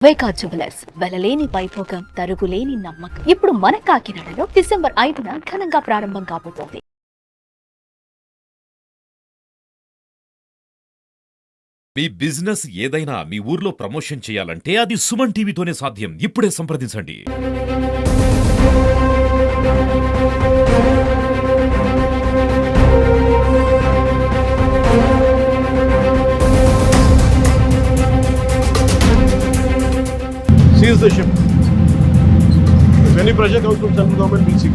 వేకా jewellers వెలలేని Vaibhogam తరుగులేని నమ్మకం. ఇప్పుడు మన కాకినాడలో డిసెంబర్ 5న ఘనంగా ప్రారంభం కాబోతోంది. మీ బిజినెస్ ఏదైనా మీ ఊర్లో ప్రమోషన్ చేయాలంటే అది సుమన్ టీవీతోనే సాధ్యం. ఇప్పుడే సంప్రదించండి. Seize the ship. If any pressure comes from central government, we'll see.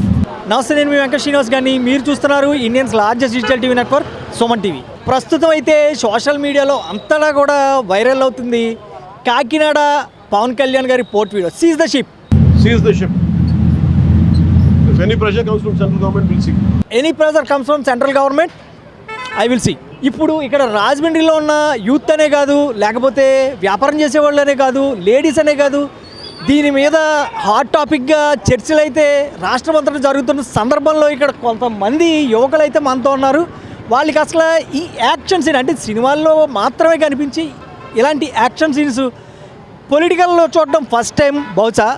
నమస్తే, నేను మీ వెంకట శ్రీనివాస్ గారిని. మీరు చూస్తున్నారు Indians largest digital TV network Suman TV. ప్రస్తుతం అయితే సోషల్ మీడియాలో అంతటా కూడా వైరల్ అవుతుంది కాకినాడ పవన్ కళ్యాణ్ గారి port video. Seize the ship. Seize the ship. If any pressure comes from central government, we'll see. Any pressure comes from central government, I will see. ఇప్పుడు ఇక్కడ రాజమండ్రిలో ఉన్న యూత్ అనే కాదు, లేకపోతే వ్యాపారం చేసేవాళ్ళు అనే కాదు, లేడీస్ అనే కాదు, దీని మీద హాట్ టాపిక్గా చర్చలు అయితే రాష్ట్రమంతటా జరుగుతున్న సందర్భంలో ఇక్కడ కొంతమంది యువకులు అయితే మనతో ఉన్నారు. వాళ్ళకి అసలు ఈ యాక్షన్ సీన్ అంటే సినిమాల్లో మాత్రమే కనిపించి ఇలాంటి యాక్షన్ సీన్స్ పొలిటికల్లో చూడడం ఫస్ట్ టైం బహుశా.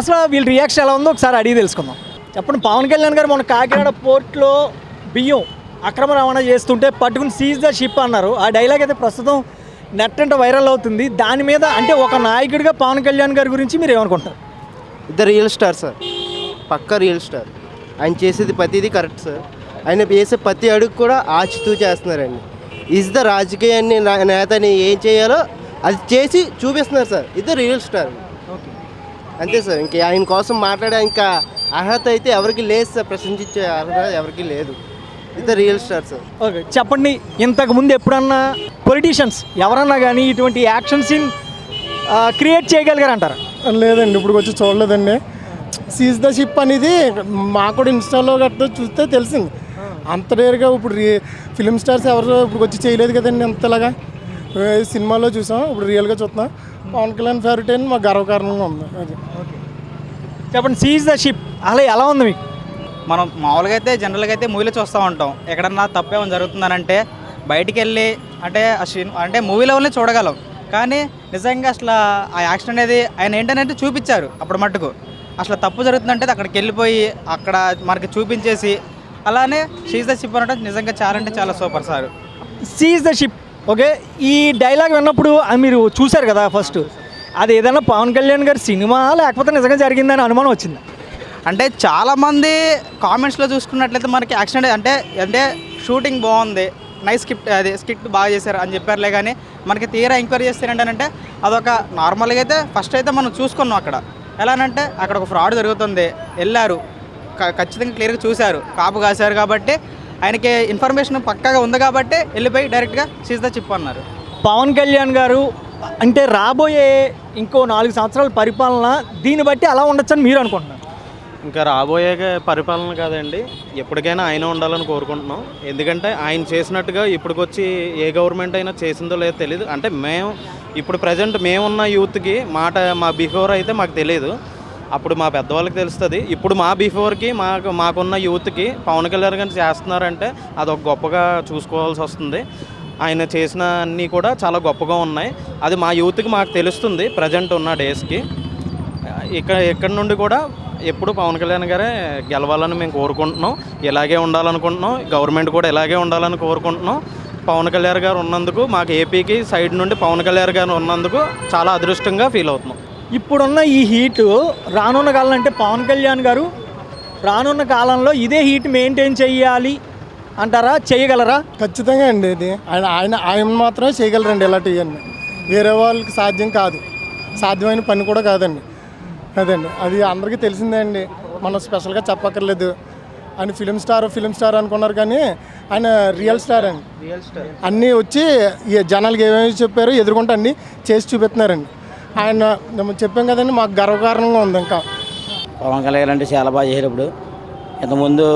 అసలు వీళ్ళ రియాక్షన్ ఎలా ఉందో ఒకసారి అడిగి తెలుసుకుందాం. చెప్పండి, పవన్ కళ్యాణ్ గారు మొన్న కాకినాడ పోర్ట్లో బియ్యం అక్రమ రవాణా చేస్తుంటే పట్టుకుని సీజ్ ద షిప్ అన్నారు. ఆ డైలాగ్ అయితే ప్రస్తుతం నెట్ అంటే వైరల్ అవుతుంది. దాని మీద అంటే ఒక నాయకుడిగా పవన్ కళ్యాణ్ గారి గురించి మీరు ఏమనుకుంటారు? ఇద్దరు రియల్ స్టార్ సార్, పక్కా రియల్ స్టార్. ఆయన చేసేది ప్రతిదీ కరెక్ట్ సార్. ఆయన చేసే ప్రతి అడుగు కూడా ఆచితూ చేస్తున్నారండి. ఈజ్ ద రాజకీయాన్ని నేతని ఏం చేయాలో అది చేసి చూపిస్తున్నారు సార్. ఇద్దరు రియల్ స్టార్. అంతే సార్, ఇంక ఆయన కోసం మాట్లాడే ఇంకా అర్హత అయితే ఎవరికి లేదు సార్, ప్రశంసించే అర్హత ఎవరికి లేదు. ఇద్దరు రియల్ స్టార్ సార్. ఓకే, చెప్పండి, ఇంతకుముందు ఎప్పుడన్నా పొలిటీషియన్స్ ఎవరన్నా కానీ ఇటువంటి యాక్షన్ సీన్ క్రియేట్ చేయగలిగారంటారా? లేదండి, ఇప్పుడు వచ్చి చూడలేదండి. సీజ్ ద షిప్ అనేది మాకు కూడా ఇన్స్టాలో గట్రా చూస్తే తెలిసింది. అంత డేర్గా ఇప్పుడు ఫిలిం స్టార్స్ ఎవరు ఇప్పుడు వచ్చి చేయలేదు కదండి అంతలాగా. సినిమాలో చూసాం, ఇప్పుడు రియల్గా చూస్తున్నాం. పవన్ కళ్యాణ్ ఫేవరెట్ అని మాకు గర్వకారణంగా ఉంది. అది చెప్పండి, సీజ్ ద షిప్ అలా ఎలా ఉంది మీకు? మనం మామూలుగా అయితే జనరల్గా అయితే మూవీలో చూస్తూ ఉంటాం. ఎక్కడన్నా తప్పేమైనా జరుగుతుందనంటే బయటికి వెళ్ళి అంటే మూవీలో వాళ్ళని చూడగలం. కానీ నిజంగా అసలు ఆ యాక్షన్ అనేది ఆయన ఏంటంటే చూపించారు. అప్పుడు మట్టుకు అసలు తప్పు జరుగుతుందంటే అక్కడికి వెళ్ళిపోయి అక్కడ మనకి చూపించేసి అలానే సీజ్ ద షిప్ అంటే నిజంగా చాలా అంటే చాలా super sir. Seize the ship. Okay, ఈ డైలాగ్ విన్నప్పుడు మీరు చూశారు కదా ఫస్ట్, అది ఏదైనా పవన్ కళ్యాణ్ గారి సినిమా లేకపోతే నిజంగా జరిగిందని అనుమానం వచ్చింది? అంటే చాలామంది కామెంట్స్లో చూసుకున్నట్లయితే మనకి యాక్షన్ అంటే షూటింగ్ బాగుంది, నైస్ స్కిట్ బాగా చేశారు అని చెప్పారులే. కానీ మనకి తీరా ఎంక్వైరీ చేస్తే ఏంటంటే అదొక నార్మల్గా అయితే ఫస్ట్ అయితే మనం చూసుకున్నాం. అక్కడ ఎలానంటే అక్కడ ఒక ఫ్రాడ్ జరుగుతుంది, వెళ్ళారు, ఖచ్చితంగా క్లియర్గా చూశారు, కాపు కాశారు. కాబట్టి ఆయనకి ఇన్ఫర్మేషన్ పక్కాగా ఉంది కాబట్టి వెళ్ళిపోయి డైరెక్ట్గా సీజ్ ద షిప్ అన్నారు. పవన్ కళ్యాణ్ గారు అంటే రాబోయే ఇంకో 4 సంవత్సరాల పరిపాలన దీన్ని బట్టి అలా ఉండొచ్చని మీరు అనుకుంటున్నారు? ఇంకా రాబోయే పరిపాలన కాదండి, ఎప్పటికైనా ఆయన ఉండాలని కోరుకుంటున్నాం. ఎందుకంటే ఆయన చేసినట్టుగా ఇప్పటికొచ్చి ఏ గవర్నమెంట్ అయినా చేసిందో లేదో తెలియదు. అంటే మేము ఇప్పుడు ప్రజెంట్ మేమున్న యూత్కి మా బిఫోర్ అయితే మాకు తెలియదు, అప్పుడు మా పెద్దవాళ్ళకి తెలుస్తుంది. ఇప్పుడు మా బిఫోర్కి మాకున్న యూత్కి పవన్ కళ్యాణ్ గారు చేస్తున్నారంటే అదొక గొప్పగా చూసుకోవాల్సి వస్తుంది. ఆయన చేసిన అన్నీ కూడా చాలా గొప్పగా ఉన్నాయి. అది మా యూత్కి మాకు తెలుస్తుంది ప్రజెంట్ ఉన్న డేస్కి. ఇక్కడ నుండి కూడా ఎప్పుడు పవన్ కళ్యాణ్ గారే గెలవాలని మేము కోరుకుంటున్నాం. ఇలాగే ఉండాలనుకుంటున్నాం, గవర్నమెంట్ కూడా ఇలాగే ఉండాలని కోరుకుంటున్నాం. పవన్ కళ్యాణ్ గారు ఉన్నందుకు మాకు ఏపీకి సైడ్ నుండి పవన్ కళ్యాణ్ గారు ఉన్నందుకు చాలా అదృష్టంగా ఫీల్ అవుతున్నాం. ఇప్పుడున్న ఈ హీటు రానున్న కాలం అంటే పవన్ కళ్యాణ్ గారు రానున్న కాలంలో ఇదే హీట్ మెయింటైన్ చేయాలి అంటారా? చేయగలరా? ఖచ్చితంగా అండి. ఇది ఆయన మాత్రమే చేయగలరండి ఇలాంటివన్నీ. వేరే వాళ్ళకి సాధ్యం కాదు, సాధ్యమైన పని కూడా కాదండి. అదండి, అది అందరికీ తెలిసిందే అండి, మనం స్పెషల్గా చెప్పక్కర్లేదు. ఆయన ఫిలిం స్టార్ అనుకున్నారు, కానీ ఆయన రియల్ స్టార్ అండి. అన్నీ వచ్చి జనాలకి ఏమేమి చెప్పారో ఎదుర్కొంటే అన్నీ చేసి చూపిస్తున్నారండి. ఆయన చెప్పాం కదండి, మాకు గర్వకారణంగా ఉంది. ఇంకా పవన్ కళ్యాణ్ అంటే చాలా బాగా చేశారు. ఇప్పుడు ఇంతకుముందు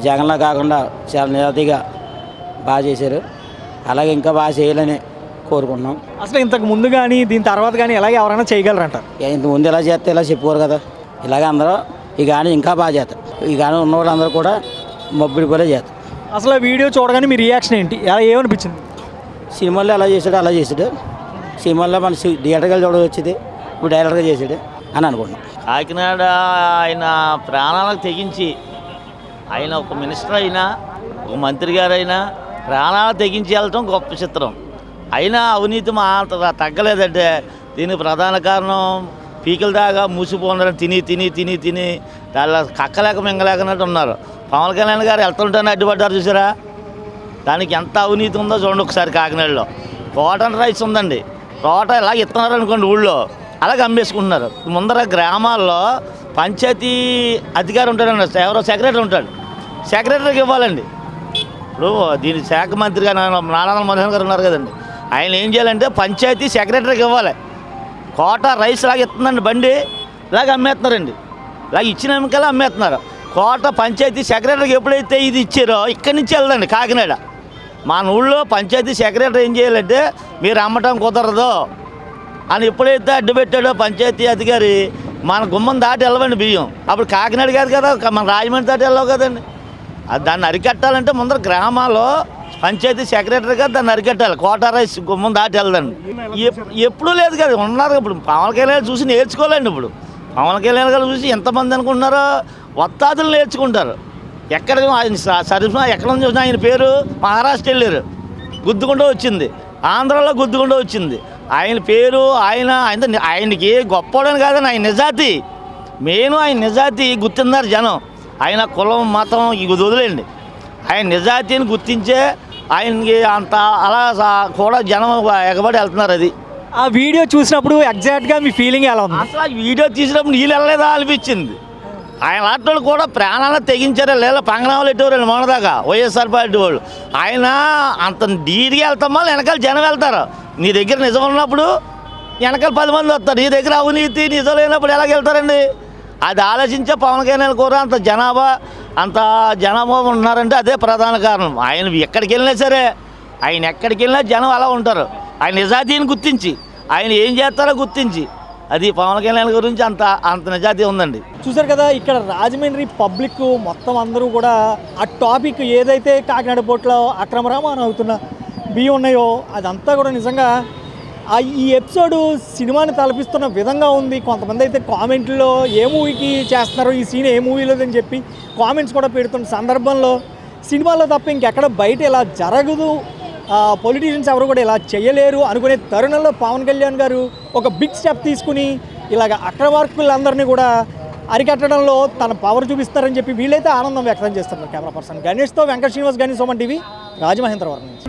జగన్లా కాకుండా చాలా నిజాయితీగా బాగా చేశారు. అలాగే ఇంకా బాగా చేయాలని కోరుకుంటున్నాం. అసలు ఇంతకు ముందు కానీ దీని తర్వాత కానీ ఎలాగే ఎవరైనా చేయగలరంటారు? ఇంతకుముందు ఎలా చేస్తే ఇలా చెప్పుకోరు కదా, ఇలాగే అందరూ ఈ గాని ఇంకా బాగా చేస్తారు. ఈ గాని ఉన్న వాళ్ళందరూ కూడా మబ్బుడి కూడా చేస్తారు. అసలు వీడియో చూడగానే మీ రియాక్షన్ ఏంటి? ఏమనిపించింది? సినిమాల్లో ఎలా చేసాడో అలా చేసాడు. సినిమాల్లో మన థియేటర్కి వెళ్ళి చూడవచ్చింది, ఇప్పుడు డైరెక్ట్గా చేసాడు అని అనుకుంటున్నాం. కాకినాడ ఆయన ప్రాణాలకు తెగించి ఆయన ఒక మినిస్టర్ అయినా ఒక మంత్రి గారైనా ప్రాణాలు తెగించి వెళ్ళటం గొప్ప చిత్రం. అయినా అవినీతి మా తగ్గలేదంటే దీనికి ప్రధాన కారణం పీకల దాకా మూసిపోండడం తిని తిని తిని తిని దానిలో కక్కలేక మింగలేకన్నట్టు ఉన్నారు. పవన్ కళ్యాణ్ గారు వెళ్తుంటేనే అడ్డుపడ్డారు చూసారా, దానికి ఎంత అవినీతి ఉందో చూడండి ఒకసారి. కాకినాడలో కాటన్ రైస్ ఉందండి, తోట ఇలా ఇస్తున్నారు అనుకోండి ఊళ్ళో, అలాగే అమ్మేసుకుంటున్నారు. ముందర గ్రామాల్లో పంచాయతీ అధికారి ఉంటాడండి, ఎవరో సెక్రటరీ ఉంటాడు, సెక్రటరీకి ఇవ్వాలండి. ఇప్పుడు దీని శాఖ మంత్రిగా నారాయణ మనోహర్ గారు ఉన్నారు కదండి, ఆయన ఏం చేయాలంటే పంచాయతీ సెక్రటరీకి ఇవ్వాలి. కోట రైస్ లాగా ఇస్తుందండి బండి, ఇలాగ అమ్మేస్తున్నారండి, ఇలాగ ఇచ్చిన ఎమ్మికల్లా అమ్మేస్తున్నారు. కోట పంచాయతీ సెక్రటరీకి ఎప్పుడైతే ఇది ఇచ్చారో ఇక్కడి నుంచి వెళ్దండి కాకినాడ. మన ఊళ్ళో పంచాయతీ సెక్రటరీ ఏం చేయాలంటే మీరు అమ్మటం కుదరదు అని ఎప్పుడైతే అడ్డు పెట్టాడో పంచాయతీ అధికారి, మన గుమ్మం దాటి వెళ్ళవండి బియ్యం. అప్పుడు కాకినాడ కాదు కదా, మన రాజమండ్రి దాటి వెళ్ళవు కదండి. దాన్ని అరికట్టాలంటే ముందర గ్రామాల్లో పంచాయతీ సెక్రటరీగా దాన్ని అరికట్టాలి. కోటా రైస్ గుమ్మం దాటి వెళ్ళదండి. ఎప్పుడూ లేదు కదా, ఉన్నారు. ఇప్పుడు పవన్ కళ్యాణ్ చూసి నేర్చుకోలేండి. ఇప్పుడు పవన్ కళ్యాణ్ గారు చూసి ఎంతమంది అనుకుంటున్నారో వత్తాదులు నేర్చుకుంటారు. ఎక్కడ ఆయన సర్వీస్ ఎక్కడ చూసినా ఆయన పేరు మహారాష్ట్ర వెళ్ళారు, గుద్దుకుంటూ వచ్చింది, ఆంధ్రాలో గుద్దుకుంటూ వచ్చింది. ఆయన పేరు ఆయనకి గొప్పవాడని కాదని ఆయన నిజాతి మెయిన్, ఆయన నిజాతి గుర్తిన్నారు జనం. ఆయన కులం మతం ఇది వదిలేండి, ఆయన నిజాతిని గుర్తించే ఆయనకి అంత అలా కూడా జనం ఎగబడి వెళ్తున్నారు. అది ఆ వీడియో చూసినప్పుడు ఎగ్జాక్ట్గా మీ ఫీలింగ్ ఎలా ఉంది? అసలు ఆ వీడియో తీసినప్పుడు నీళ్ళు వెళ్ళలేదా అనిపించింది. ఆయన లాంటి కూడా ప్రాణాలను తెగించారా లేదా, పంగనామాలు ఎట్టేవారండి మొన్నదాకా వైఎస్ఆర్ పార్టీ వాళ్ళు. ఆయన అంత ధీరిగా వెళ్తామో వెనకాల జనం వెళ్తారు. నీ దగ్గర నిజం ఉన్నప్పుడు వెనకాల 10 మంది వస్తారు, నీ దగ్గర అవినీతి నిజం లేనప్పుడు ఎలాగ వెళ్తారండి? అది ఆలోచించే పవన్ కళ్యాణ్ కూడా అంత జనాభా ఉన్నారంటే అదే ప్రధాన కారణం. ఆయన ఎక్కడికి వెళ్ళినా సరే, ఆయన ఎక్కడికి వెళ్ళినా జనం అలా ఉంటారు. ఆయన నిజాతీని గుర్తించి ఆయన ఏం చేస్తారో గుర్తించి, అది పవన్ కళ్యాణ్ గురించి అంత నిజాతీ ఉందండి. చూసారు కదా, ఇక్కడ రాజమండ్రి పబ్లిక్ మొత్తం అందరూ కూడా ఆ టాపిక్ ఏదైతే కాకినాడ పోర్టులో అక్రమ రవాణా అవుతున్న బియ్యం ఉన్నాయో అదంతా కూడా నిజంగా ఈ ఎపిసోడ్ సినిమాని తలపిస్తున్న విధంగా ఉంది. కొంతమంది అయితే కామెంట్లో ఏ మూవీకి చేస్తున్నారో ఈ సీన్, ఏ మూవీలోదని చెప్పి కామెంట్స్ కూడా పెడుతున్న సందర్భంలో సినిమాలో తప్ప ఇంకెక్కడ బయట ఇలా జరగదు, పొలిటీషియన్స్ ఎవరు కూడా ఇలా చేయలేరు అనుకునే తరుణంలో పవన్ కళ్యాణ్ గారు ఒక బిగ్ స్టెప్ తీసుకుని ఇలాగ అక్రమార్కులందరినీ కూడా అరికట్టడంలో తన పవర్ చూపిస్తారని చెప్పి వీళ్ళైతే ఆనందం వ్యక్తం చేస్తున్నారు. కెమెరా పర్సన్ గణేష్తో వెంకట శ్రీనివాస్, గణేష్ సుమన్ టీవీ, రాజమహేంద్రవరం నుంచి.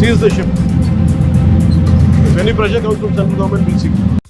Seize the ship. If any pressure comes from central government, we'll see.